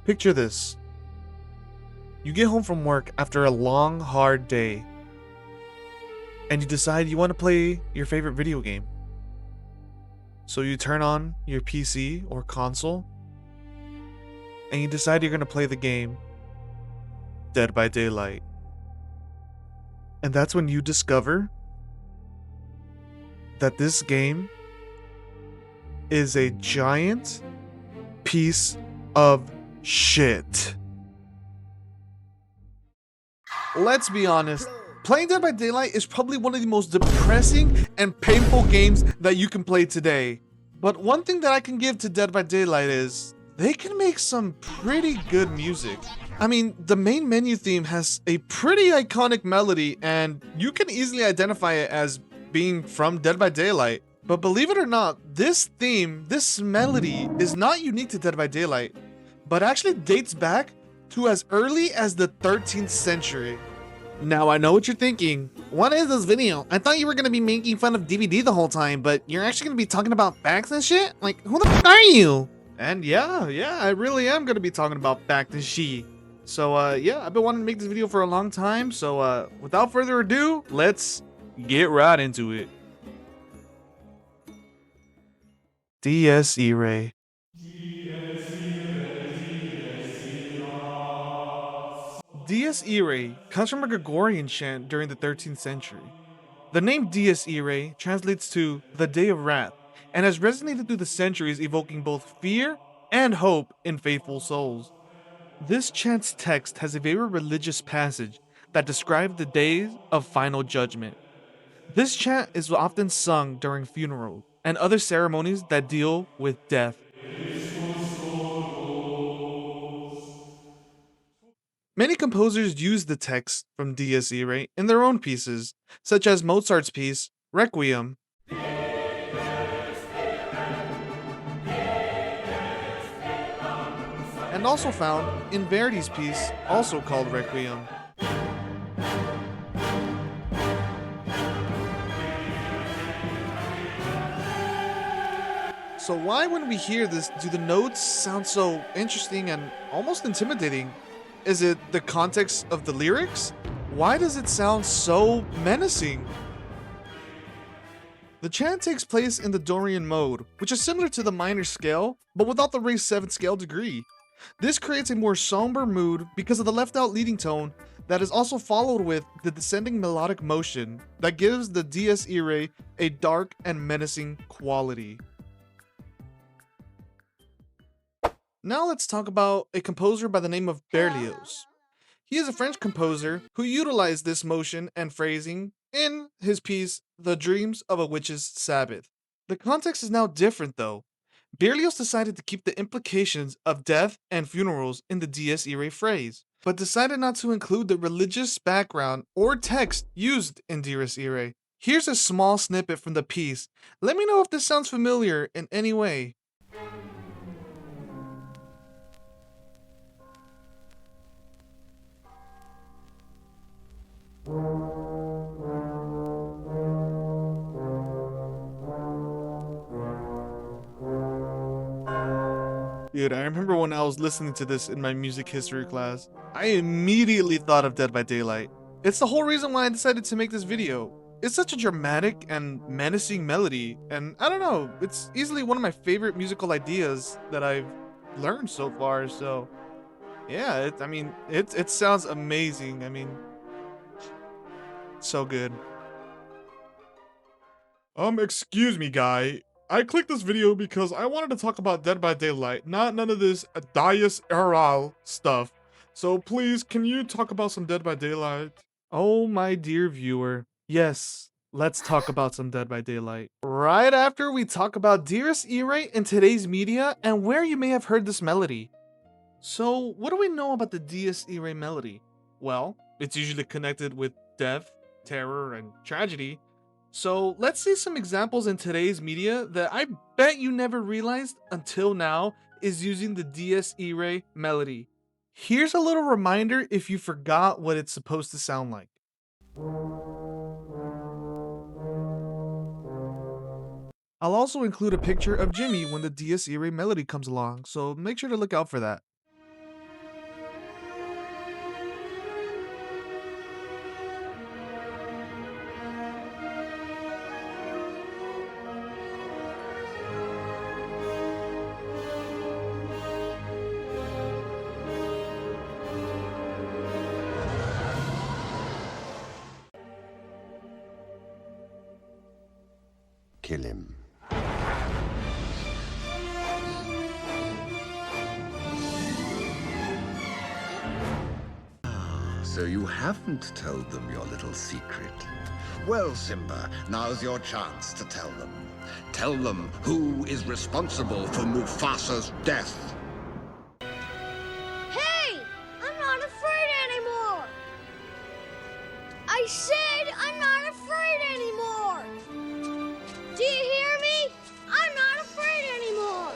Picture this. You get home from work after a long, hard day, and you decide you want to play your favorite video game. So you turn on your PC or console, and you decide you're going to play the game Dead by Daylight. And that's when you discover that this game is a giant piece of shit. Let's be honest, playing Dead by Daylight is probably one of the most depressing and painful games that you can play today. But one thing that I can give to Dead by Daylight is they can make some pretty good music. I mean, the main menu theme has a pretty iconic melody, and you can easily identify it as being from Dead by Daylight. But believe it or not, this theme, this melody, is not unique to Dead by Daylight, but actually dates back to as early as the 13th century. Now I know what you're thinking. What is this video? I thought you were gonna be making fun of DVD the whole time, but you're actually gonna be talking about facts and shit? Like, who the f are you? And yeah, I really am gonna be talking about fact and shit. So yeah, I've been wanting to make this video for a long time, so without further ado, let's get right into it. Dies Irae. Dies Irae comes from a Gregorian chant during the 13th century. The name Dies Irae translates to the Day of Wrath and has resonated through the centuries, evoking both fear and hope in faithful souls. This chant's text has a very religious passage that describes the days of final judgment. This chant is often sung during funerals and other ceremonies that deal with death. Many composers use the text from Dies Irae in their own pieces, such as Mozart's piece, Requiem, and also found in Verdi's piece, also called Requiem. So why when we hear this do the notes sound so interesting and almost intimidating? Is it the context of the lyrics? Why does it sound so menacing? The chant takes place in the Dorian mode, which is similar to the minor scale, but without the raised 7th scale degree. This creates a more somber mood because of the left out leading tone that is also followed with the descending melodic motion that gives the Dies Irae a dark and menacing quality. Now let's talk about a composer by the name of Berlioz. He is a French composer who utilized this motion and phrasing in his piece, The Dreams of a Witch's Sabbath. The context is now different though. Berlioz decided to keep the implications of death and funerals in the Dies Irae phrase, but decided not to include the religious background or text used in Dies Irae. Here's a small snippet from the piece. Let me know if this sounds familiar in any way. Dude, I remember when I was listening to this in my music history class, I immediately thought of Dead by Daylight. It's the whole reason why I decided to make this video. It's such a dramatic and menacing melody, and I don't know, it's easily one of my favorite musical ideas that I've learned so far, so yeah, it sounds amazing. I mean, so good. Excuse me, guy. I clicked this video because I wanted to talk about Dead by Daylight, not none of this Dies Irae stuff. So please, can you talk about some Dead by Daylight? Oh, my dear viewer. Yes, let's talk about some Dead by Daylight. Right after we talk about Dies Irae in today's media and where you may have heard this melody. So, what do we know about the Dies Irae melody? Well, it's usually connected with death, terror, and tragedy. So let's see some examples in today's media that I bet you never realized until now is using the Dies Irae melody. Here's a little reminder if you forgot what it's supposed to sound like. I'll also include a picture of Jimmy when the Dies Irae melody comes along, so make sure to look out for that. kill him. So you haven't told them your little secret. Well, Simba, now's your chance to tell them. Tell them who is responsible for Mufasa's death. Hey! I'm not afraid anymore! I said I'm not afraid anymore! Do you hear me? I'm not afraid anymore!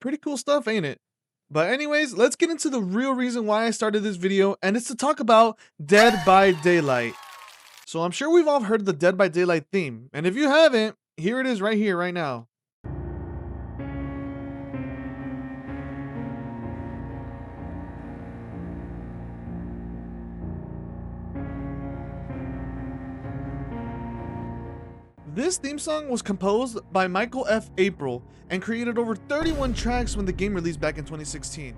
Pretty cool stuff, ain't it? But anyways, let's get into the real reason why I started this video, and it's to talk about Dead by Daylight. So I'm sure we've all heard the Dead by Daylight theme, and if you haven't, here it is right here, right now. This theme song was composed by Michael F. April and created over 31 tracks when the game released back in 2016.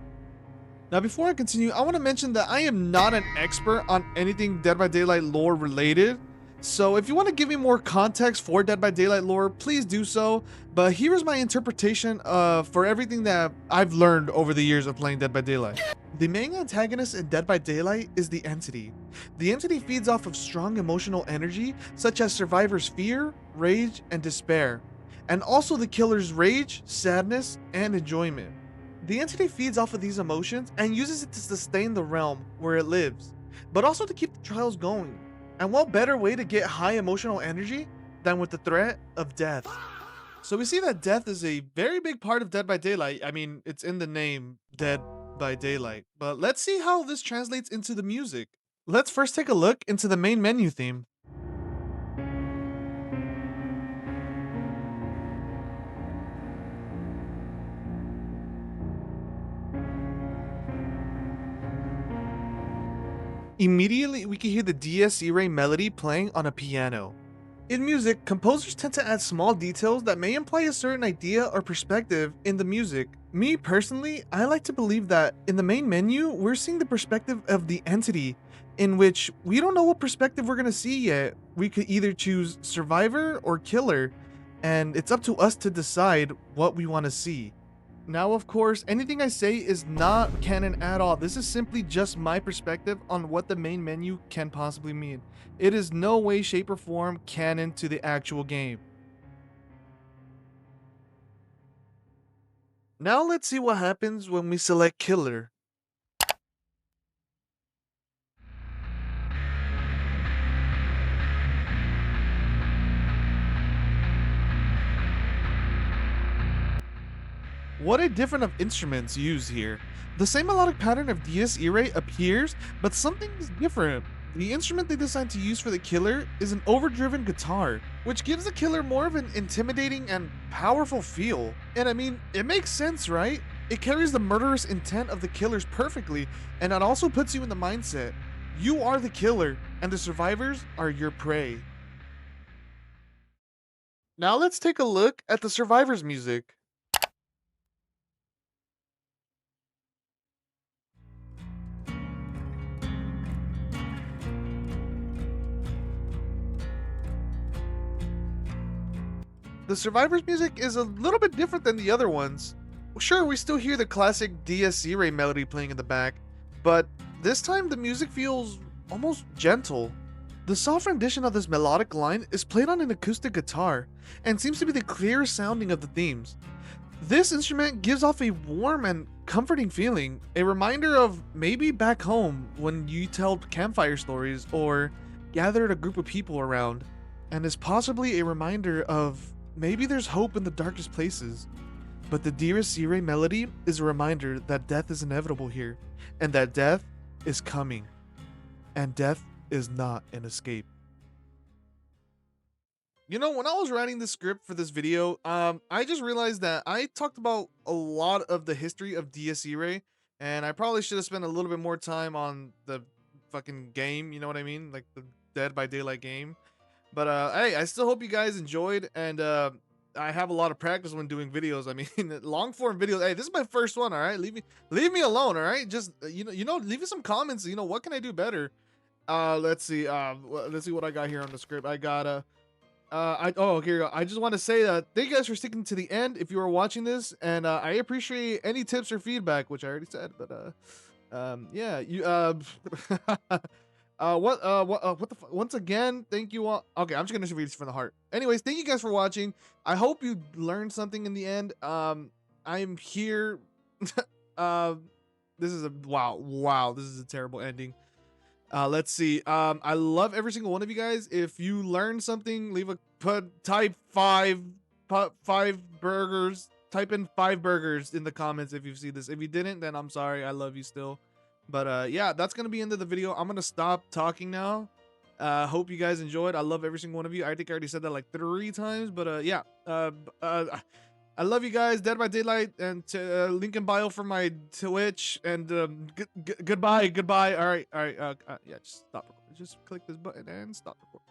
Now before I continue, I want to mention that I am not an expert on anything Dead by Daylight lore related, so if you want to give me more context for Dead by Daylight lore, please do so, but here is my interpretation for everything that I've learned over the years of playing Dead by Daylight. The main antagonist in Dead by Daylight is the Entity. The Entity feeds off of strong emotional energy such as survivors' fear, rage, and despair, and also the killer's rage, sadness, and enjoyment. The Entity feeds off of these emotions and uses it to sustain the realm where it lives, but also to keep the trials going. And what better way to get high emotional energy than with the threat of death? So we see that death is a very big part of Dead by Daylight. I mean, it's in the name, Dead by Daylight. But let's see how this translates into the music. Let's first take a look into the main menu theme. Immediately, we can hear the Dies Irae melody playing on a piano. In music, composers tend to add small details that may imply a certain idea or perspective in the music. Me personally, I like to believe that in the main menu, we're seeing the perspective of the Entity, in which we don't know what perspective we're gonna see yet. We could either choose survivor or killer, and it's up to us to decide what we want to see. Now, of course, anything I say is not canon at all. This is simply just my perspective on what the main menu can possibly mean. It is no way, shape, or form canon to the actual game. Now let's see what happens when we select killer. What a difference of instruments used here. The same melodic pattern of Dies Irae appears, but something is different. The instrument they decided to use for the killer is an overdriven guitar, which gives the killer more of an intimidating and powerful feel. And I mean, it makes sense, right? It carries the murderous intent of the killers perfectly, and it also puts you in the mindset. You are the killer, and the survivors are your prey. Now let's take a look at the survivors' music. The survivors' music is a little bit different than the other ones. Sure, we still hear the classic Dies Irae melody playing in the back, but this time the music feels almost gentle. The soft rendition of this melodic line is played on an acoustic guitar, and seems to be the clearest sounding of the themes. This instrument gives off a warm and comforting feeling, a reminder of maybe back home when you tell campfire stories or gathered a group of people around, and is possibly a reminder of maybe there's hope in the darkest places. But the Dies Irae melody is a reminder that death is inevitable here, and that death is coming, and death is not an escape. You know, when I was writing the script for this video, I just realized that I talked about a lot of the history of Dies Irae, and I probably should have spent a little bit more time on the fucking game, you know what I mean? Like the Dead by Daylight game. But hey, I still hope you guys enjoyed, and I have a lot of practice when doing videos. I mean, long form videos. Hey, this is my first one, all right? Leave me alone, all right? Just leave me some comments, what can I do better? Let's see. Let's see what I got here on the script. I got here you go. I just want to say that thank you guys for sticking to the end if you are watching this, and I appreciate any tips or feedback, which I already said. But yeah, you what the once again, thank you all. Okay, I'm just gonna read this from the heart. Anyways, thank you guys for watching. I hope you learned something in the end. I'm here. This is a wow. This is a terrible ending. Let's see. I love every single one of you guys. If you learned something, type five burgers. Type in 5 burgers in the comments if you see this. If you didn't, then I'm sorry. I love you still. But yeah, that's gonna be the end of the video. I'm gonna stop talking now. Hope you guys enjoyed. I love every single one of you. I think I already said that like 3 times, but yeah. I love you guys. Dead by Daylight, and link in bio for my Twitch. And goodbye. All right. Yeah, just stop recording. Just click this button and stop recording.